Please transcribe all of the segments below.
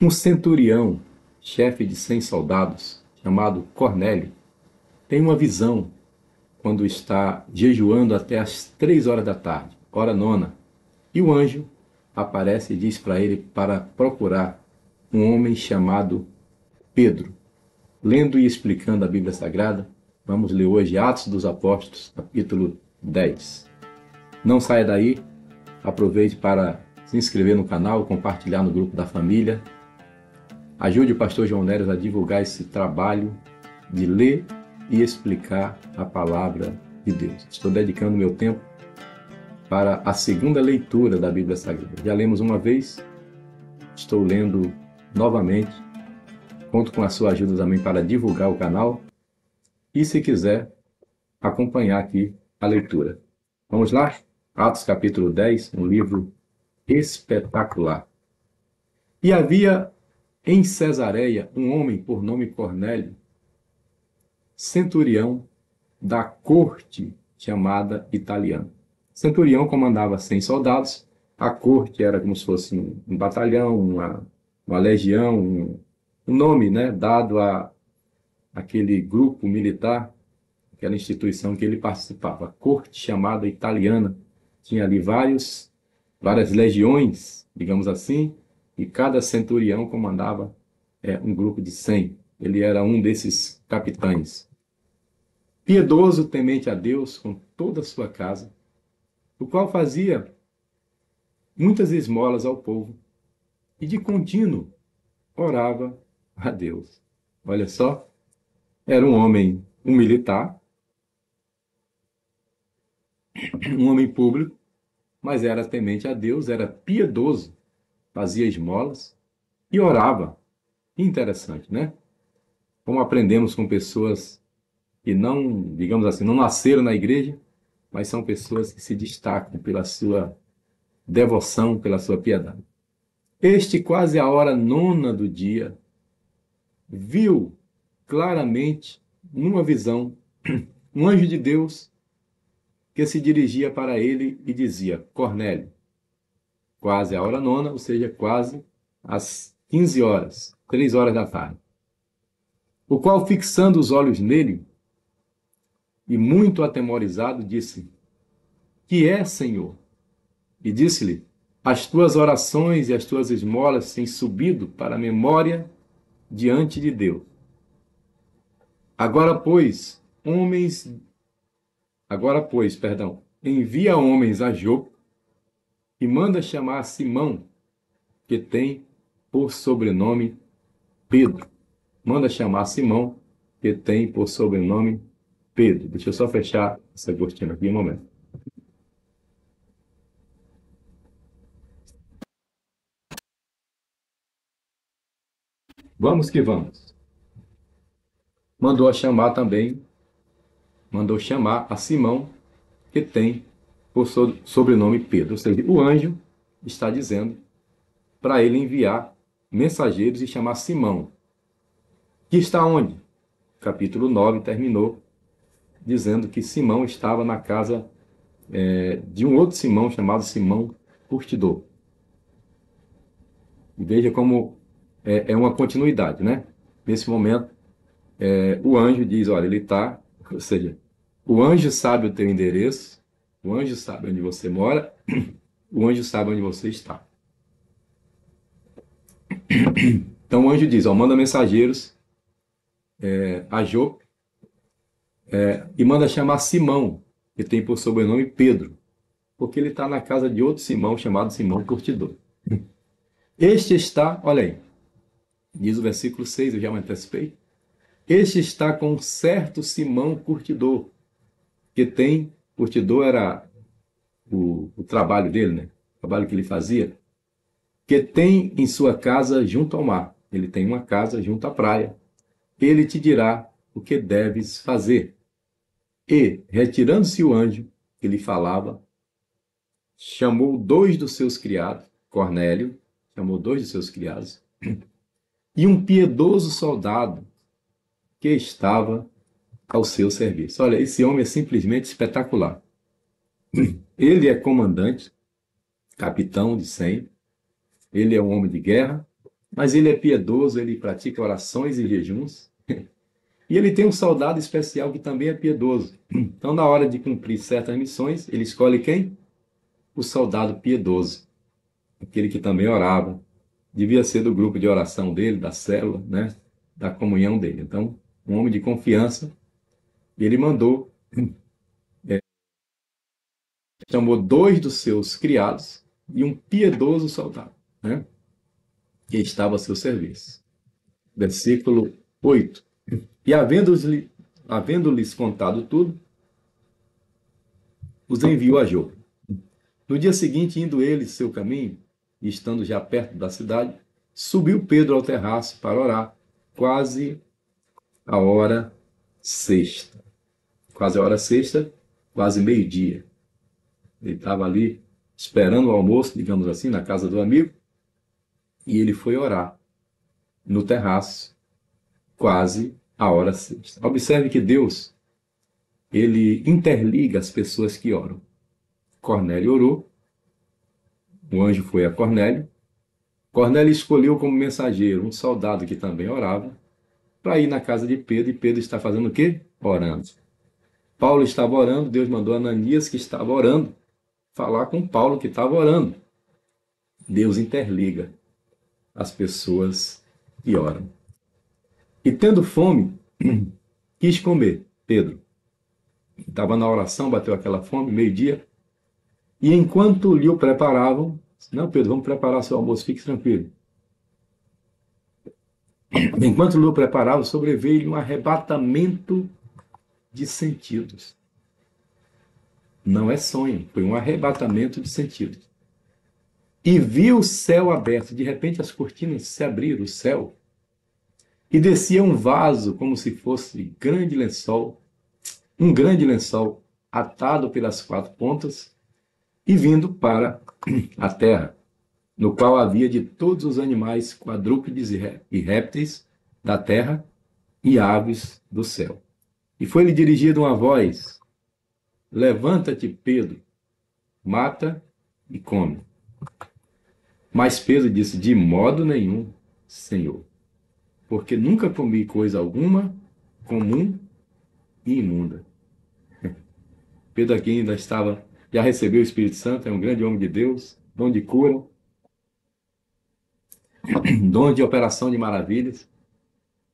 Um centurião, chefe de 100 soldados, chamado Cornélio, tem uma visão quando está jejuando até as 3 horas da tarde, hora nona, e o anjo aparece e diz para ele para procurar um homem chamado Pedro. Lendo e explicando a Bíblia Sagrada, vamos ler hoje Atos dos Apóstolos, capítulo 10. Não saia daí, aproveite para se inscrever no canal, compartilhar no grupo da família. Ajude o pastor João Neres a divulgar esse trabalho de ler e explicar a palavra de Deus. Estou dedicando meu tempo para a segunda leitura da Bíblia Sagrada. Já lemos uma vez, estou lendo novamente. Conto com a sua ajuda também para divulgar o canal e, se quiser, acompanhar aqui a leitura. Vamos lá? Atos capítulo 10, um livro espetacular. E havia em Cesareia um homem por nome Cornélio, centurião da corte chamada italiana. Centurião comandava 100 soldados, a corte era como se fosse um batalhão, uma legião, um nome, né, dado a aquele grupo militar, aquela instituição que ele participava. A corte chamada italiana tinha ali várias legiões, digamos assim, e cada centurião comandava um grupo de 100. Ele era um desses capitães. Piedoso, temente a Deus com toda a sua casa, o qual fazia muitas esmolas ao povo e de contínuo orava a Deus. Olha só, era um homem, um militar, um homem público, mas era temente a Deus, era piedoso, fazia esmolas e orava. Interessante, né? Como aprendemos com pessoas que não, digamos assim, não nasceram na igreja, mas são pessoas que se destacam pela sua devoção, pela sua piedade. Este, quase a hora nona do dia, viu claramente, numa visão, um anjo de Deus que se dirigia para ele e dizia: Cornélio. Quase a hora nona, ou seja, quase às 15 horas, 3 horas da tarde. O qual, fixando os olhos nele, e muito atemorizado, disse: Que é, Senhor? E disse-lhe: As tuas orações e as tuas esmolas têm subido para a memória diante de Deus. Agora, pois, envia homens a Jope e manda chamar Simão, que tem por sobrenome Pedro. Manda chamar Simão, que tem por sobrenome Pedro. Deixa eu só fechar essa cortina aqui um momento. Vamos que vamos. Mandou chamar a Simão, que tem por sobrenome Pedro. Ou seja, o anjo está dizendo para ele enviar mensageiros e chamar Simão, que está onde? Capítulo 9 terminou dizendo que Simão estava na casa de um outro Simão chamado Simão Curtidor. E veja como é uma continuidade, né? Nesse momento, o anjo diz, olha, ele está, ou seja, o anjo sabe o teu endereço, o anjo sabe onde você mora, o anjo sabe onde você está. Então o anjo diz, ó, manda mensageiros a Jope e manda chamar Simão, que tem por sobrenome Pedro, porque ele está na casa de outro Simão chamado Simão Curtidor. Este está, olha aí, diz o versículo 6, eu já me antecipei, este está com um certo Simão Curtidor, Curtidor era o trabalho dele, né? O trabalho que ele fazia, que tem em sua casa junto ao mar. Ele tem uma casa junto à praia. Ele te dirá o que deves fazer. E, retirando-se o anjo que lhe falava, chamou 2 dos seus criados, Cornélio, chamou 2 dos seus criados, e um piedoso soldado que estava ao seu serviço. Olha, esse homem é simplesmente espetacular. Ele é comandante, capitão de 100, ele é um homem de guerra, mas ele é piedoso, ele pratica orações e jejuns. E ele tem um soldado especial que também é piedoso. Então, na hora de cumprir certas missões, ele escolhe quem? O soldado piedoso, aquele que também orava. Devia ser do grupo de oração dele, da célula, né? Da comunhão dele. Então, um homem de confiança. E ele mandou, chamou 2 dos seus criados e um piedoso soldado, né? Que estava a seu serviço. Versículo 8. E havendo-lhes contado tudo, os enviou a Jope. No dia seguinte, indo ele seu caminho, e estando já perto da cidade, subiu Pedro ao terraço para orar, quase a hora sexta. Quase a hora sexta, quase meio-dia. Ele estava ali esperando o almoço, digamos assim, na casa do amigo, e ele foi orar no terraço, quase a hora sexta. Observe que Deus, ele interliga as pessoas que oram. Cornélio orou, o anjo foi a Cornélio. Cornélio escolheu como mensageiro um soldado que também orava, para ir na casa de Pedro, e Pedro está fazendo o quê? Orando. Paulo estava orando, Deus mandou Ananias, que estava orando, falar com Paulo, que estava orando. Deus interliga as pessoas que oram. E tendo fome, quis comer. Pedro estava na oração, bateu aquela fome, meio-dia, e enquanto lhe o preparavam, não, Pedro, vamos preparar seu almoço, fique tranquilo. Enquanto lhe o preparavam, sobreveio-lhe um arrebatamento de sentidos. Não é sonho, foi um arrebatamento de sentidos. E viu o céu aberto. De repente as cortinas se abriram, o céu, e descia um vaso como se fosse grande lençol, um grande lençol atado pelas 4 pontas e vindo para a terra, no qual havia de todos os animais quadrúpedes e répteis da terra e aves do céu. E foi-lhe dirigida uma voz: levanta-te, Pedro, mata e come. Mas Pedro disse: de modo nenhum, Senhor, porque nunca comi coisa alguma comum e imunda. Pedro aqui ainda estava, já recebeu o Espírito Santo, é um grande homem de Deus, dom de cura, dom de operação de maravilhas,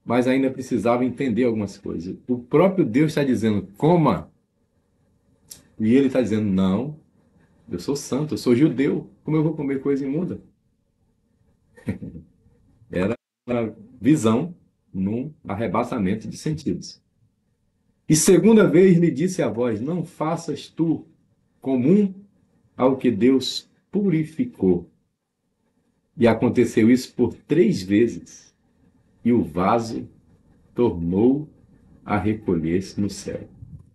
mas ainda precisava entender algumas coisas. O próprio Deus está dizendo, coma, e ele está dizendo, não, eu sou santo, eu sou judeu, como eu vou comer coisa imunda? Era uma visão num arrebatamento de sentidos. E segunda vez lhe disse a voz: não faças tu comum ao que Deus purificou. E aconteceu isso por 3 vezes, e o vaso tornou a recolher-se no céu.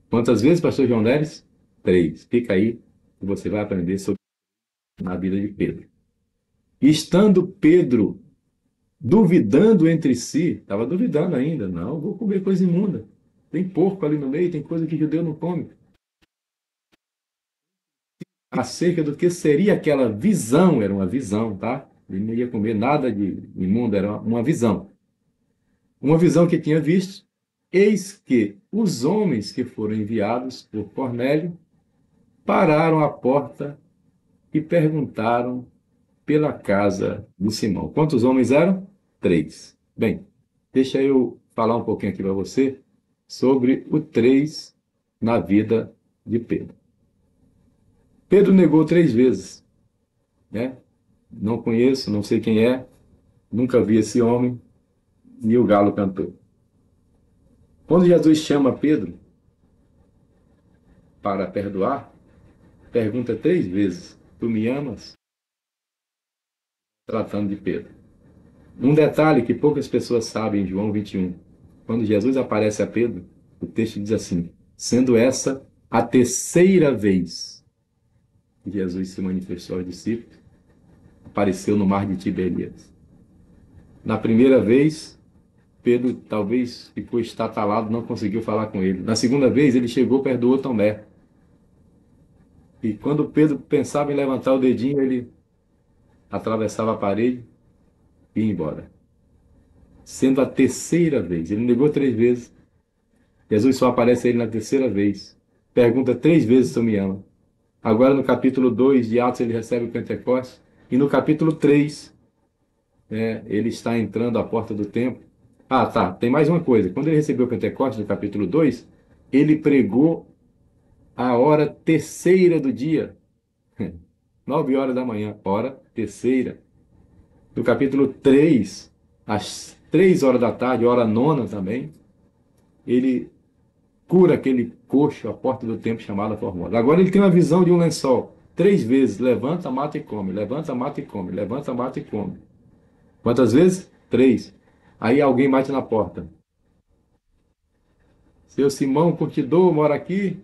Quantas vezes, pastor João Neres? 3. Fica aí, que você vai aprender sobre na vida de Pedro. E estando Pedro duvidando entre si, estava duvidando ainda, não, vou comer coisa imunda. Tem porco ali no meio, tem coisa que judeu não come. Acerca do que seria aquela visão, era uma visão, tá? Ele não ia comer nada de imundo, era uma visão. Uma visão que tinha visto, eis que os homens que foram enviados por Cornélio pararam à porta e perguntaram pela casa de Simão. Quantos homens eram? 3. Bem, deixa eu falar um pouquinho aqui para você sobre o 3 na vida de Pedro. Pedro negou 3 vezes, né? Não conheço, não sei quem é, nunca vi esse homem, e o galo cantou. Quando Jesus chama Pedro para perdoar, pergunta 3 vezes: tu me amas? Tratando de Pedro. Um detalhe que poucas pessoas sabem em João 21. Quando Jesus aparece a Pedro, o texto diz assim: sendo essa a 3ª vez que Jesus se manifestou aos discípulos, apareceu no mar de Tiberíades. Na primeira vez, Pedro talvez ficou estatalado, não conseguiu falar com ele. Na segunda vez, ele chegou, perdoou Tomé. E quando Pedro pensava em levantar o dedinho, ele atravessava a parede, e ir embora. Sendo a terceira vez. Ele negou 3 vezes. Jesus só aparece a ele na terceira vez. Pergunta 3 vezes se tu me ama. Agora no capítulo 2 de Atos ele recebe o Pentecostes. E no capítulo 3, ele está entrando à porta do templo. Ah, tá. Tem mais uma coisa. Quando ele recebeu o Pentecostes, no capítulo 2, ele pregou a hora terceira do dia. 9 horas da manhã. Hora terceira. No capítulo 3, às 3 horas da tarde, hora nona também, ele cura aquele coxo à porta do templo chamada Formosa. Agora ele tem uma visão de um lençol. 3 vezes, levanta, mata e come. Levanta, mata e come. Levanta, mata e come. Quantas vezes? 3. Aí alguém bate na porta. Seu Simão Curtidor mora aqui?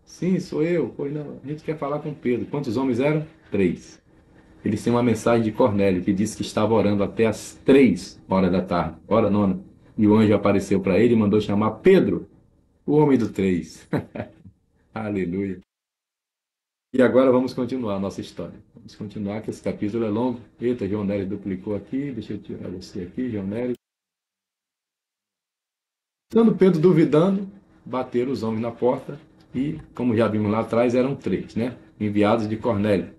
Sim, sou eu. Pois não, a gente quer falar com Pedro. Quantos homens eram? 3. Eles têm uma mensagem de Cornélio que disse que estava orando até as 3 horas da tarde, hora nona. E o anjo apareceu para ele e mandou chamar Pedro, o homem do 3. Aleluia. E agora vamos continuar a nossa história. Vamos continuar, que esse capítulo é longo. Eita, João Nery duplicou aqui. Deixa eu tirar você aqui, João Nery. Estando Pedro duvidando, bateram os homens na porta e, como já vimos lá atrás, eram 3, né? Enviados de Cornélio.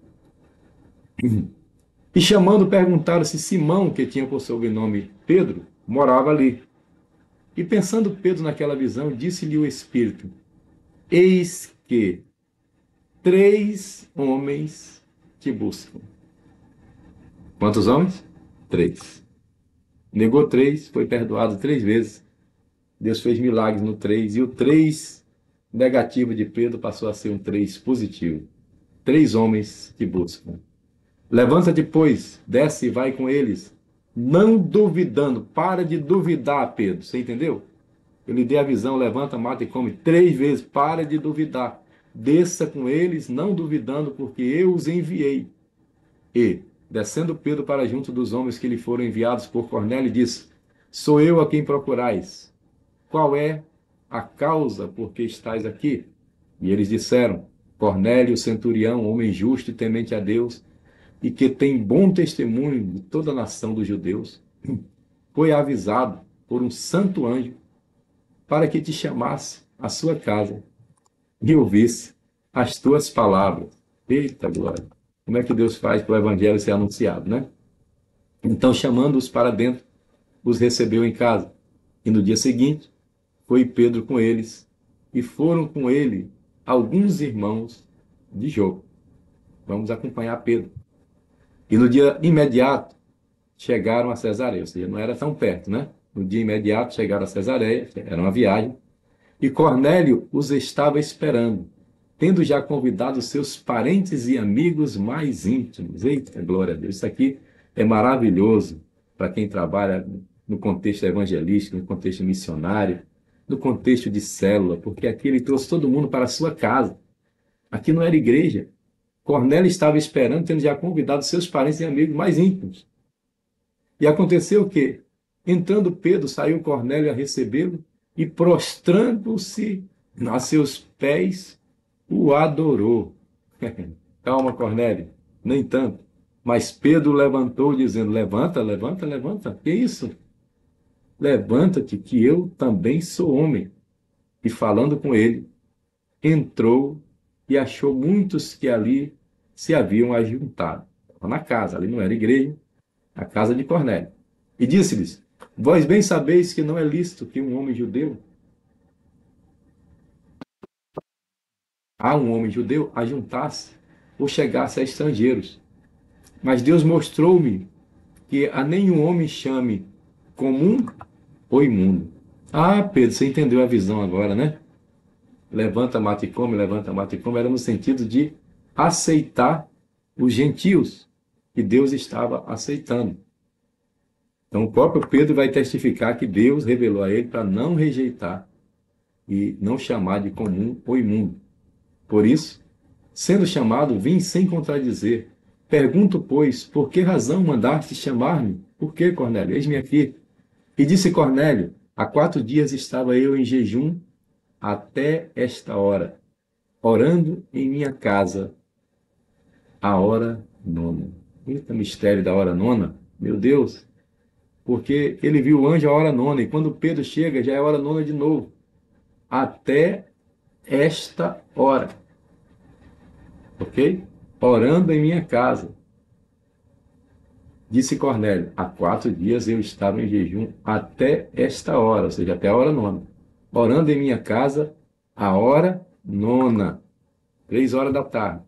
E chamando, perguntaram se Simão, que tinha por sobrenome Pedro, morava ali. E pensando Pedro naquela visão, disse-lhe o Espírito: Eis que 3 homens te buscam. Quantos homens? 3. Negou 3, foi perdoado 3 vezes. Deus fez milagres no 3. E o 3 negativo de Pedro passou a ser um 3 positivo. 3 homens te buscam. Levanta depois, desce e vai com eles, não duvidando. Para de duvidar, Pedro. Você entendeu? Eu lhe dei a visão, levanta, mata e come 3 vezes. Para de duvidar. Desça com eles, não duvidando, porque eu os enviei. E, descendo Pedro para junto dos homens que lhe foram enviados por Cornélio, disse: Sou eu a quem procurais. Qual é a causa por que estáis aqui? E eles disseram: Cornélio, centurião, homem justo e temente a Deus, e que tem bom testemunho de toda a nação dos judeus, foi avisado por um santo anjo para que te chamasse à sua casa e ouvisse as tuas palavras. Eita glória! Como é que Deus faz para o evangelho ser anunciado, né? Então, chamando-os para dentro, os recebeu em casa. E no dia seguinte, foi Pedro com eles, e foram com ele alguns irmãos de Jope. Vamos acompanhar Pedro. E no dia imediato, chegaram a Cesareia, ou seja, não era tão perto, né? No dia imediato, chegaram a Cesareia, era uma viagem, e Cornélio os estava esperando, tendo já convidado seus parentes e amigos mais íntimos. Eita, glória a Deus! Isso aqui é maravilhoso para quem trabalha no contexto evangelístico, no contexto missionário, no contexto de célula, porque aqui ele trouxe todo mundo para a sua casa. Aqui não era igreja. Cornélio estava esperando, tendo já convidado seus parentes e amigos mais íntimos. E aconteceu o quê? Entrando Pedro, saiu Cornélio a recebê-lo e, prostrando-se a seus pés, o adorou. Calma, Cornélio, nem tanto. Mas Pedro levantou, dizendo: Levanta, levanta, levanta. Que isso? Levanta-te, que eu também sou homem. E falando com ele, entrou e achou muitos que ali se haviam ajuntado. Estava na casa, ali não era igreja, a casa de Cornélio. E disse-lhes: Vós bem sabeis que não é lícito que um homem judeu, ajuntasse ou chegasse a estrangeiros. Mas Deus mostrou-me que a nenhum homem chame comum ou imundo. Ah, Pedro, você entendeu a visão agora, né? Levanta, mata e come, levanta, mata e come, era no sentido de aceitar os gentios que Deus estava aceitando. Então, o próprio Pedro vai testificar que Deus revelou a ele para não rejeitar e não chamar de comum ou imundo. Por isso, sendo chamado, vim sem contradizer. Pergunto, pois, por que razão mandaste chamar-me? Por que, Cornélio? Eis-me aqui. E disse Cornélio: há 4 dias estava eu em jejum até esta hora, orando em minha casa, a hora nona. Eita, mistério da hora nona. Meu Deus! porque ele viu o anjo a hora nona, e quando Pedro chega, já é hora nona de novo. Até esta hora, ok? Orando em minha casa. Disse Cornélio, há 4 dias eu estava em jejum até esta hora, ou seja, até a hora nona. Orando em minha casa, a hora nona, 3 horas da tarde.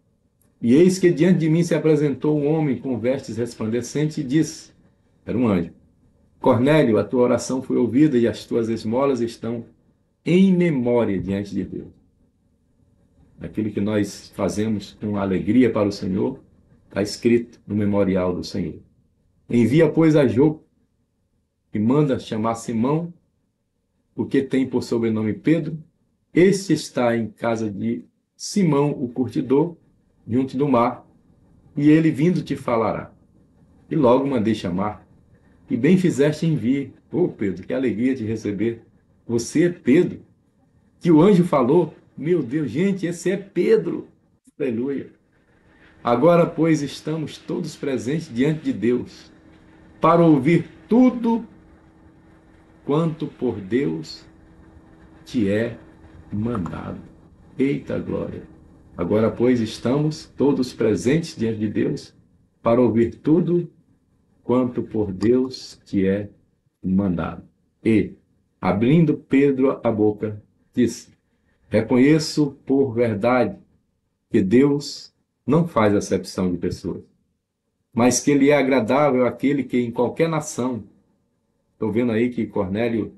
E eis que diante de mim se apresentou um homem com vestes resplandecentes e disse, era um anjo, Cornélio, a tua oração foi ouvida e as tuas esmolas estão em memória diante de Deus. Aquilo que nós fazemos com alegria para o Senhor, está escrito no memorial do Senhor. Envia, pois, a Jope, e manda chamar Simão, porque tem por sobrenome Pedro. Este está em casa de Simão, o curtidor, junto do mar, e ele vindo te falará. E logo mandei chamar, e bem fizeste em vir. Ô Pedro, que alegria te receber. Você é Pedro, que o anjo falou. Meu Deus, gente, esse é Pedro. Aleluia. Agora, pois, estamos todos presentes diante de Deus, para ouvir tudo quanto por Deus te é mandado. Eita glória! Agora, pois, estamos todos presentes diante de Deus para ouvir tudo quanto por Deus te é mandado. E, abrindo Pedro a boca, disse, reconheço por verdade que Deus não faz acepção de pessoas, mas que ele é agradável àquele que em qualquer nação, estou vendo aí que Cornélio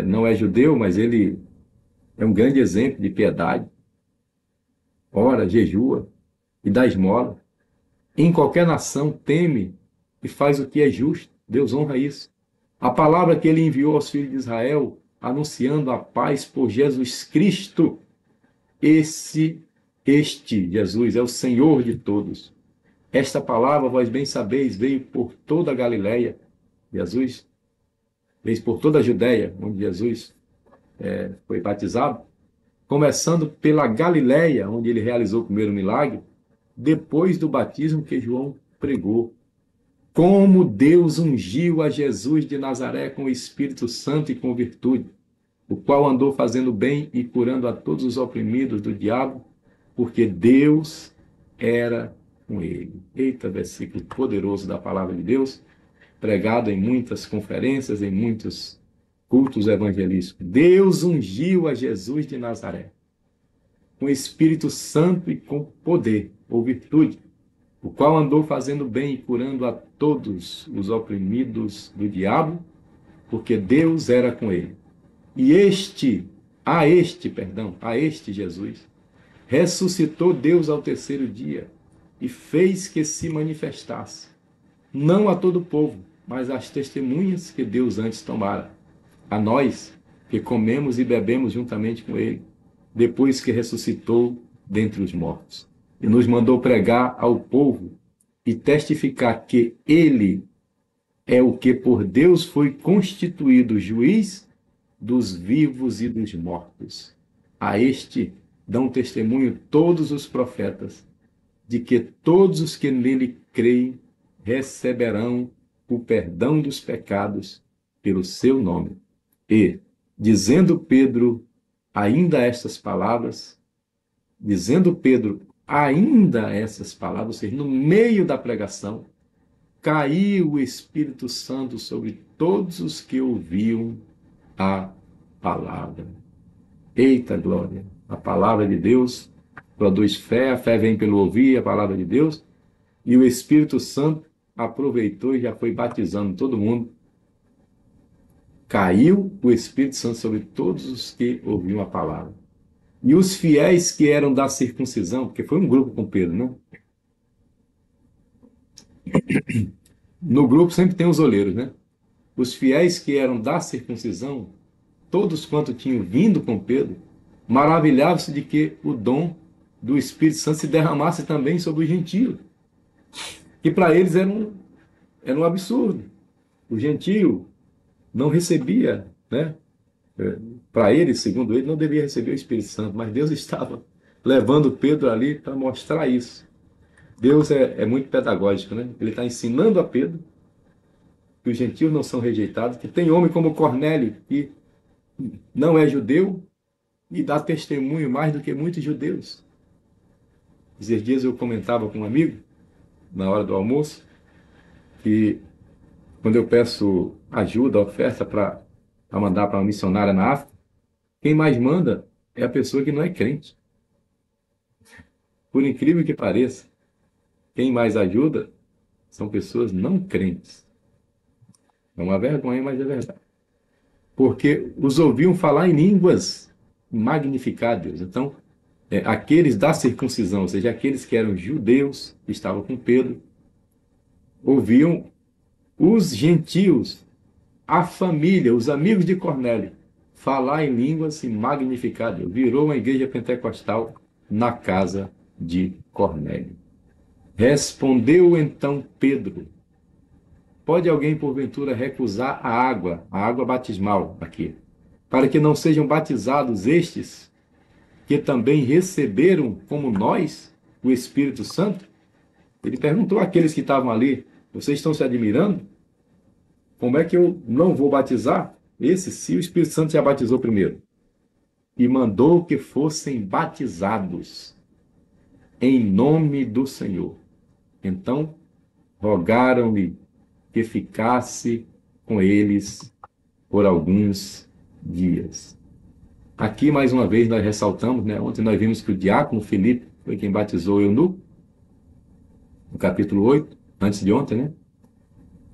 não é judeu, mas ele é um grande exemplo de piedade, ora, jejua e dá esmola. Em qualquer nação teme e faz o que é justo. Deus honra isso. A palavra que ele enviou aos filhos de Israel, anunciando a paz por Jesus Cristo. Este Jesus é o Senhor de todos. Esta palavra, vós bem sabeis, veio por toda a Galileia. Jesus veio por toda a Judéia, onde Jesus foi batizado, começando pela Galileia, onde ele realizou o primeiro milagre, depois do batismo que João pregou. Como Deus ungiu a Jesus de Nazaré com o Espírito Santo e com virtude, o qual andou fazendo bem e curando a todos os oprimidos do diabo, porque Deus era com ele. Eita, versículo poderoso da palavra de Deus, pregado em muitas conferências, em muitos cultos evangelísticos. Deus ungiu a Jesus de Nazaré com o Espírito Santo e com poder ou virtude, o qual andou fazendo bem e curando a todos os oprimidos do diabo, porque Deus era com ele. E a este Jesus, ressuscitou Deus ao terceiro dia e fez que se manifestasse, não a todo o povo, mas às testemunhas que Deus antes tomara, a nós que comemos e bebemos juntamente com ele, depois que ressuscitou dentre os mortos. E nos mandou pregar ao povo e testificar que ele é o que por Deus foi constituído juiz dos vivos e dos mortos. A este dão testemunho todos os profetas, de que todos os que nele creem receberão o perdão dos pecados pelo seu nome. E, dizendo Pedro ainda estas palavras, ou seja, no meio da pregação, caiu o Espírito Santo sobre todos os que ouviam a palavra. Eita glória! A palavra de Deus produz fé, a fé vem pelo ouvir a palavra de Deus, e o Espírito Santo aproveitou e já foi batizando todo mundo. Caiu o Espírito Santo sobre todos os que ouviam a palavra. E os fiéis que eram da circuncisão, porque foi um grupo com Pedro, né? No grupo sempre tem os olheiros, né? Os fiéis que eram da circuncisão, todos quanto tinham vindo com Pedro, maravilhavam-se de que o dom do Espírito Santo se derramasse também sobre os gentios, que para eles era um absurdo. O gentio não recebia, né? Para ele, segundo ele, não devia receber o Espírito Santo, mas Deus estava levando Pedro ali para mostrar isso. Deus é muito pedagógico, né? Ele está ensinando a Pedro que que os gentios não são rejeitados, que tem homem como Cornélio, que não é judeu e dá testemunho mais do que muitos judeus. Esses dias eu comentava com um amigo, na hora do almoço, que quando eu peço ajuda, oferta para mandar para uma missionária na África, quem mais manda é a pessoa que não é crente. Por incrível que pareça, quem mais ajuda são pessoas não crentes. É uma vergonha, mas é verdade. Porque os ouviam falar em línguas, magnificar a Deus. Então, aqueles da circuncisão, ou seja, aqueles que eram judeus, que estavam com Pedro, ouviam os gentios, a família, os amigos de Cornélio, falar em línguas e magnificar a Deus. Virou uma igreja pentecostal na casa de Cornélio. Respondeu então Pedro: pode alguém porventura recusar a água batismal aqui, para que não sejam batizados estes que também receberam como nós o Espírito Santo? Ele perguntou àqueles que estavam ali: vocês estão se admirando? Como é que eu não vou batizar esse se o Espírito Santo já batizou primeiro? E mandou que fossem batizados em nome do Senhor. Então, rogaram-lhe que ficasse com eles por alguns dias. Aqui, mais uma vez, nós ressaltamos, né? Ontem nós vimos que o diácono Filipe foi quem batizou o eunuco, no capítulo 8, antes de ontem,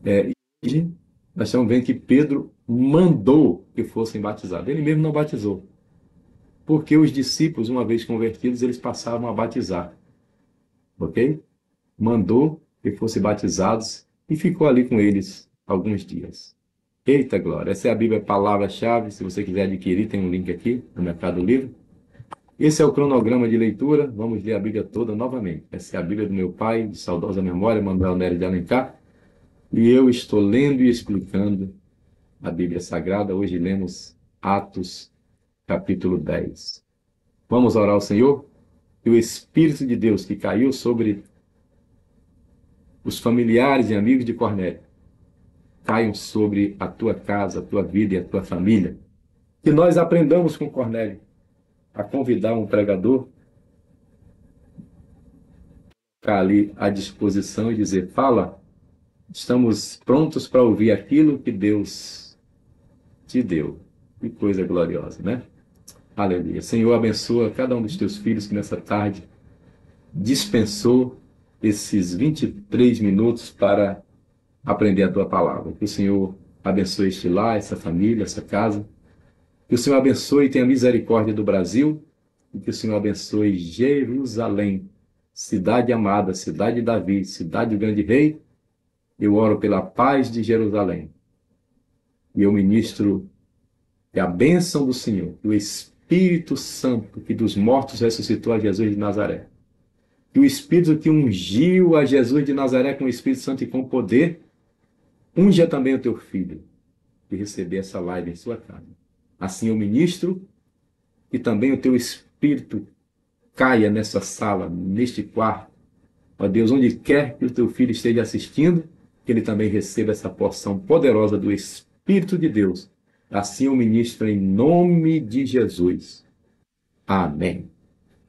né? E nós estamos vendo que Pedro mandou que fossem batizados. Ele mesmo não batizou. Porque os discípulos, uma vez convertidos, eles passavam a batizar. Ok? Mandou que fossem batizados e ficou ali com eles alguns dias. Eita glória! Essa é a Bíblia Palavra-Chave. Se você quiser adquirir, tem um link aqui no Mercado Livre. Esse é o cronograma de leitura. Vamos ler a Bíblia toda novamente. Essa é a Bíblia do meu pai, de saudosa memória, Manuel Nery de Alencar. E eu estou lendo e explicando a Bíblia Sagrada. Hoje lemos Atos, capítulo 10. Vamos orar ao Senhor? E o Espírito de Deus que caiu sobre os familiares e amigos de Cornélio caiam sobre a tua casa, a tua vida e a tua família. Que nós aprendamos com Cornélio a convidar um pregador, ficar ali à disposição e dizer: fala, estamos prontos para ouvir aquilo que Deus te deu. Que coisa gloriosa, né? Aleluia. Senhor, abençoa cada um dos teus filhos que nessa tarde dispensou esses 23 minutos para aprender a tua palavra. Que o Senhor abençoe este lar, essa família, essa casa. Que o Senhor abençoe e tenha misericórdia do Brasil. E que o Senhor abençoe Jerusalém, cidade amada, cidade de Davi, cidade do grande rei. Eu oro pela paz de Jerusalém. E eu ministro que a bênção do Senhor, que o Espírito Santo, que dos mortos ressuscitou a Jesus de Nazaré, que o Espírito que ungiu a Jesus de Nazaré com o Espírito Santo e com poder, unja também o teu filho, que receber essa live em sua casa. Assim eu ministro que também o teu Espírito caia nessa sala, neste quarto. Ó Deus, onde quer que o teu filho esteja assistindo, que ele também receba essa porção poderosa do Espírito de Deus. Assim eu ministro em nome de Jesus. Amém.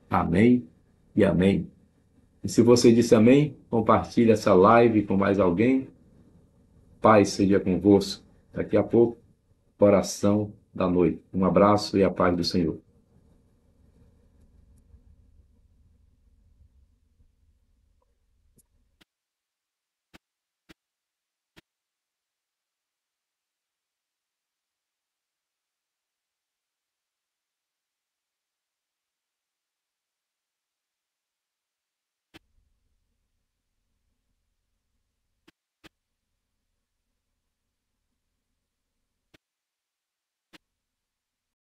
Amém e amém. E se você disse amém, compartilhe essa live com mais alguém. Paz seja convosco. Daqui a pouco, oração da noite. Um abraço e a paz do Senhor.